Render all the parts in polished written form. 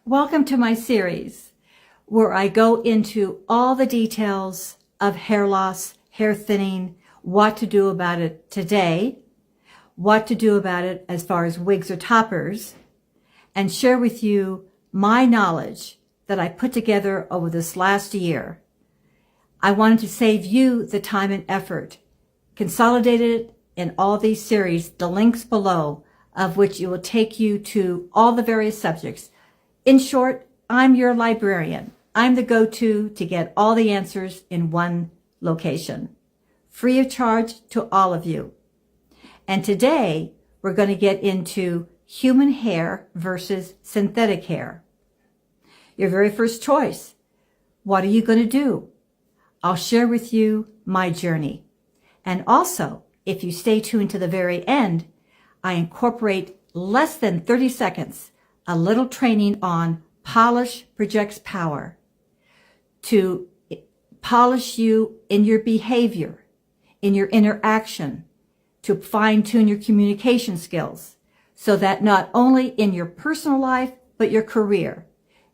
Welcome to my series where I go into all the details of hair loss, hair thinning, what to do about it today, what to do about it as far as wigs or toppers, and share with you my knowledge that I put together over this last year. I wanted to save you the time and effort, consolidated in all these series, the links below of which it will take you to all the various subjects. In short, I'm your librarian. I'm the go-to to get all the answers in one location, free of charge to all of you. And today, we're going to get into human hair versus synthetic hair. Your very first choice, what are you going to do? I'll share with you my journey. And also, if you stay tuned to the very end, I incorporate less than 30 seconds, a little training on polish projects power to polish you in your behavior, in your interaction, to fine-tune your communication skills so that not only in your personal life, but your career,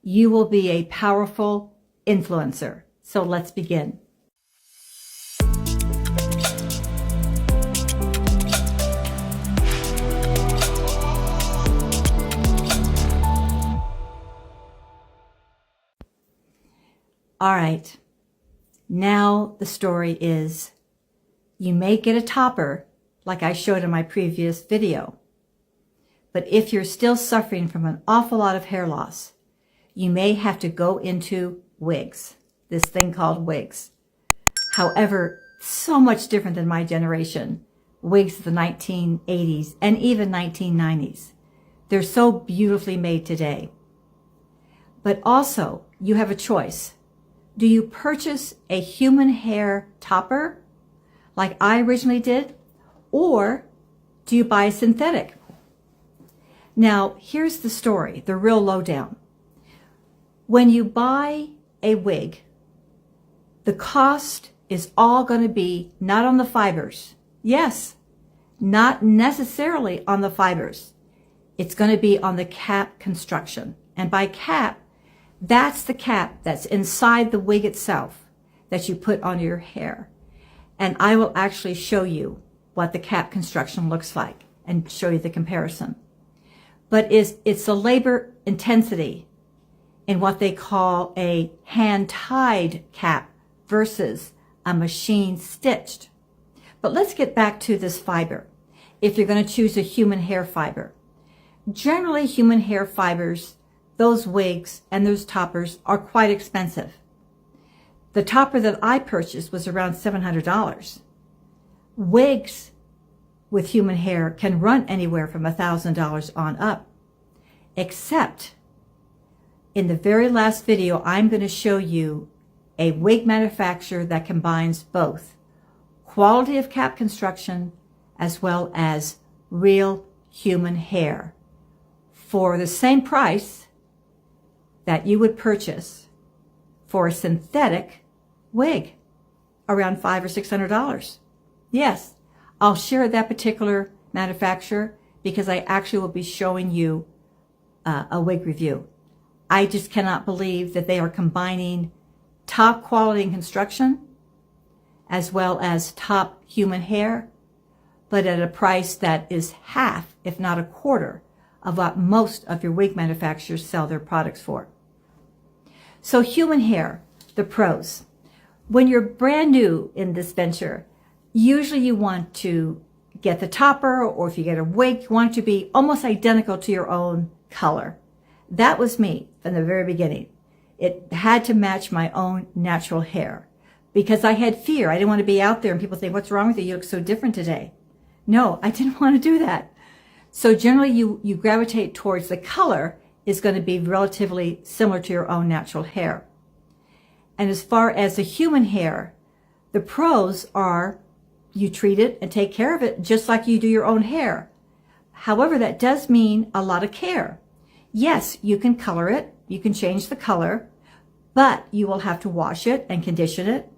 you will be a powerful influencer. So let's begin. All right, now the story is you may get a topper like I showed in my previous video. But if you're still suffering from an awful lot of hair loss, you may have to go into wigs, this thing called wigs. However, so much different than my generation, wigs of the 1980s and even 1990s. They're so beautifully made today. But also, you have a choice. Do you purchase a human hair topper like I originally did, or do you buy a synthetic? Now, here's the story, the real lowdown. When you buy a wig, the cost is all going to be not on the fibers. Yes, not necessarily on the fibers. It's going to be on the cap construction. And by cap, that's the cap that's inside the wig itself that you put on your hair. And I will actually show you what the cap construction looks like and show you the comparison. But it's the labor intensity in what they call a hand-tied cap versus a machine-stitched. But let's get back to this fiber. If you're going to choose a human hair fiber, generally human hair fibers, those wigs and those toppers are quite expensive. The topper that I purchased was around $700. Wigs with human hair can run anywhere from $1,000 on up, except in the very last video, I'm going to show you a wig manufacturer that combines both quality of cap construction as well as real human hair for the same price that you would purchase for a synthetic wig, around $500 or $600. Yes, I'll share that particular manufacturer because I actually will be showing you a wig review. I just cannot believe that they are combining top quality in construction as well as top human hair, but at a price that is half, if not a quarter, of what most of your wig manufacturers sell their products for. So human hair, the pros. When you're brand new in this venture, usually you want to get the topper, or if you get a wig, you want it to be almost identical to your own color. That was me from the very beginning. It had to match my own natural hair because I had fear. I didn't want to be out there and people say, "What's wrong with you? You look so different today." No, I didn't want to do that. So generally you gravitate towards the color is going to be relatively similar to your own natural hair. And as far as the human hair, the pros are you treat it and take care of it just like you do your own hair. However, that does mean a lot of care. Yes, you can color it, you can change the color, but you will have to wash it and condition it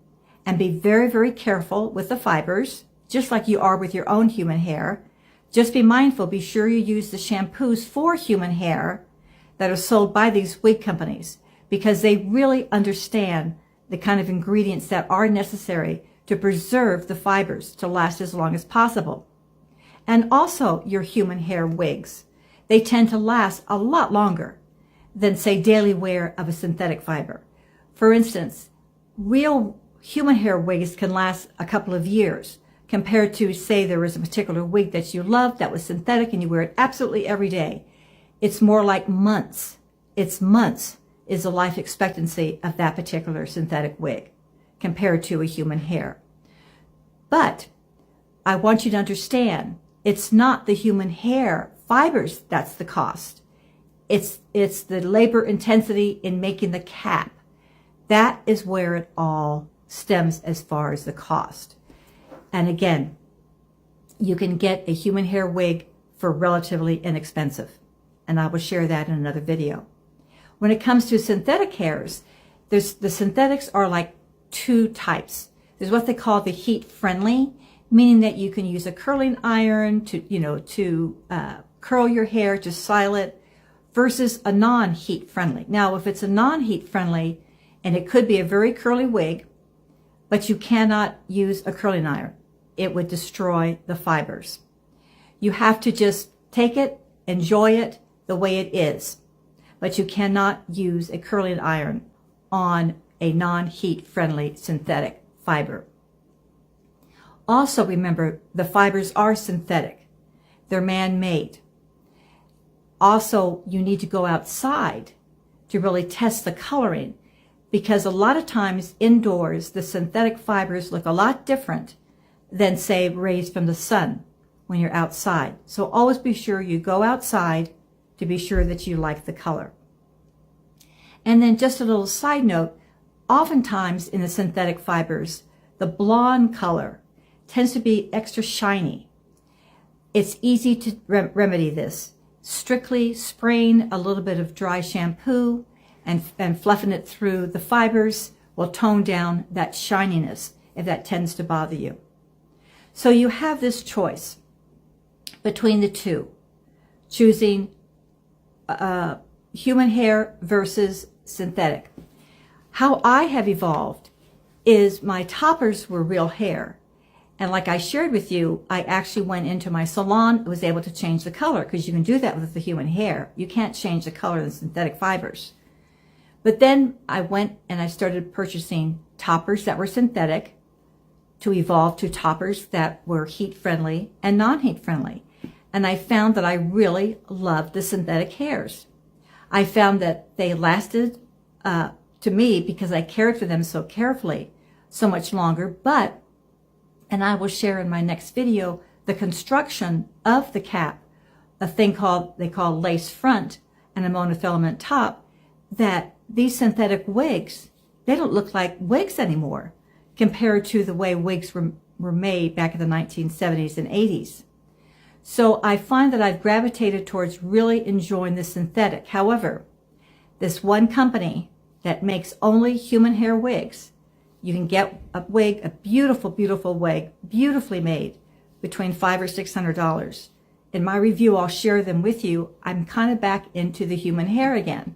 and be very, very careful with the fibers, just like you are with your own human hair. Just be mindful, be sure you use the shampoos for human hair that are sold by these wig companies, because they really understand the kind of ingredients that are necessary to preserve the fibers to last as long as possible. And also your human hair wigs. They tend to last a lot longer than, say, daily wear of a synthetic fiber. For instance, real human hair wigs can last a couple of years compared to, say, there was a particular wig that you loved that was synthetic and you wear it absolutely every day. It's more like months. It's months is the life expectancy of that particular synthetic wig compared to a human hair. But I want you to understand, it's not the human hair fibers that's the cost. It's the labor intensity in making the cap. That is where it all stems as far as the cost. And again, you can get a human hair wig for relatively inexpensive. And I will share that in another video. When it comes to synthetic hairs, the synthetics are like two types. There's what they call the heat friendly, meaning that you can use a curling iron to curl your hair, to style it, versus a non-heat friendly. Now, if it's a non-heat friendly, and it could be a very curly wig, but you cannot use a curling iron, it would destroy the fibers. You have to just take it, enjoy it the way it is, but you cannot use a curling iron on a non-heat friendly synthetic fiber. Also remember, the fibers are synthetic. They're man-made. Also, you need to go outside to really test the coloring, because a lot of times indoors, the synthetic fibers look a lot different than, say, rays from the sun when you're outside. So always be sure you go outside to be sure that you like the color. And then just a little side note, oftentimes in the synthetic fibers, the blonde color tends to be extra shiny. It's easy to remedy this. Strictly spraying a little bit of dry shampoo and fluffing it through the fibers will tone down that shininess if that tends to bother you. So you have this choice between the two, choosing human hair versus synthetic. How I have evolved is my toppers were real hair. And like I shared with you, I actually went into my salon, was able to change the color, because you can do that with the human hair. You can't change the color of the synthetic fibers. But then I went and I started purchasing toppers that were synthetic to evolve to toppers that were heat friendly and non-heat friendly. And I found that I really loved the synthetic hairs. I found that they lasted, to me, because I cared for them so carefully, so much longer. But, and I will share in my next video, the construction of the cap, a thing they call lace front and a monofilament top, that these synthetic wigs, they don't look like wigs anymore compared to the way wigs were made back in the 1970s and 80s. So I find that I've gravitated towards really enjoying the synthetic. However, this one company that makes only human hair wigs, you can get a wig, a beautiful, beautiful wig, beautifully made, between $500 or $600. In my review, I'll share them with you. I'm kind of back into the human hair again.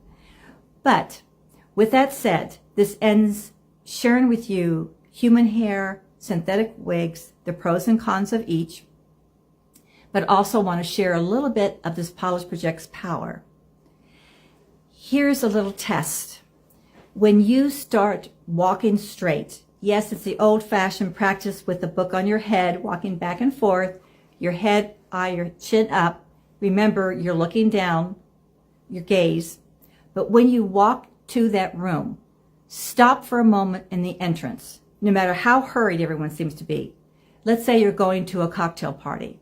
But with that said, this ends sharing with you human hair, synthetic wigs, the pros and cons of each, but also want to share a little bit of this Polish Project's power. Here's a little test. When you start walking straight, yes, it's the old-fashioned practice with the book on your head, walking back and forth, your head, eye, your chin up. Remember, you're looking down, your gaze. But when you walk to that room, stop for a moment in the entrance, no matter how hurried everyone seems to be. Let's say you're going to a cocktail party.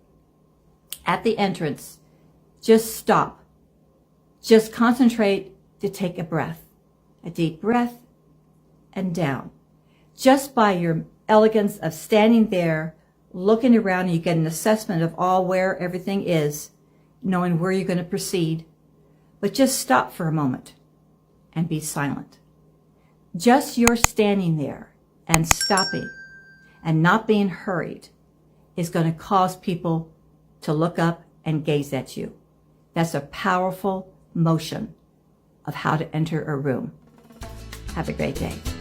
At the entrance, just stop. Just concentrate to take a breath. A deep breath and down. Just by your elegance of standing there, looking around, you get an assessment of where everything is, knowing where you're going to proceed. But just stop for a moment and be silent. Just your standing there and stopping and not being hurried is going to cause people to look up and gaze at you. That's a powerful motion of how to enter a room. Have a great day.